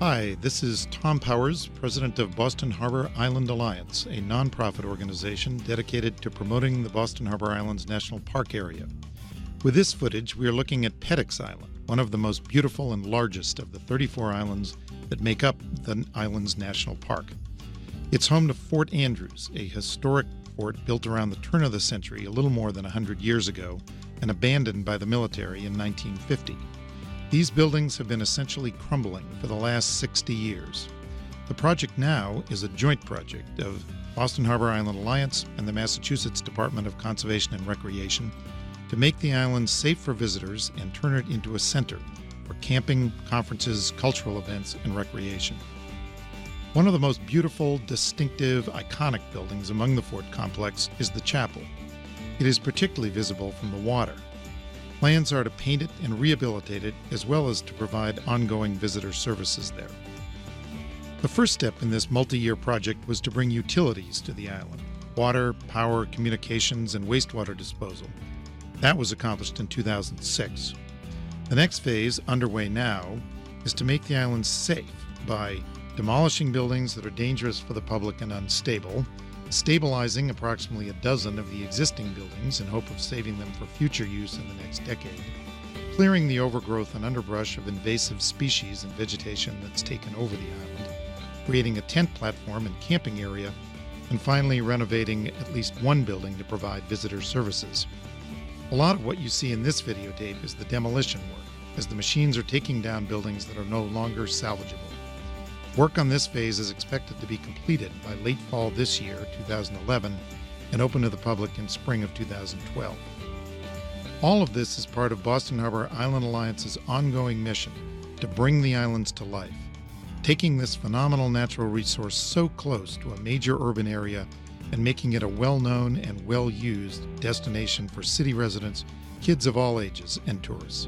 Hi, this is Tom Powers, president of Boston Harbor Island Alliance, a nonprofit organization dedicated to promoting the Boston Harbor Islands National Park area. With this footage, we are looking at Peddocks Island, one of the most beautiful and largest of the 34 islands that make up the island's national park. It's home to Fort Andrews, a historic fort built around the turn of the century, a little more than 100 years ago, and abandoned by the military in 1950. These buildings have been essentially crumbling for the last 60 years. The project now is a joint project of Boston Harbor Island Alliance and the Massachusetts Department of Conservation and Recreation to make the island safe for visitors and turn it into a center for camping, conferences, cultural events, and recreation. One of the most beautiful, distinctive, iconic buildings among the fort complex is the chapel. It is particularly visible from the water. Plans are to paint it and rehabilitate it, as well as to provide ongoing visitor services there. The first step in this multi-year project was to bring utilities to the island: water, power, communications, and wastewater disposal. That was accomplished in 2006. The next phase, underway now, is to make the island safe by demolishing buildings that are dangerous for the public and unstable, stabilizing approximately a dozen of the existing buildings in hope of saving them for future use in the next decade, clearing the overgrowth and underbrush of invasive species and vegetation that's taken over the island, creating a tent platform and camping area, and finally renovating at least one building to provide visitor services. A lot of what you see in this videotape is the demolition work, as the machines are taking down buildings that are no longer salvageable. Work on this phase is expected to be completed by late fall this year, 2011, and open to the public in spring of 2012. All of this is part of Boston Harbor Island Alliance's ongoing mission to bring the islands to life, taking this phenomenal natural resource so close to a major urban area and making it a well-known and well-used destination for city residents, kids of all ages, and tourists.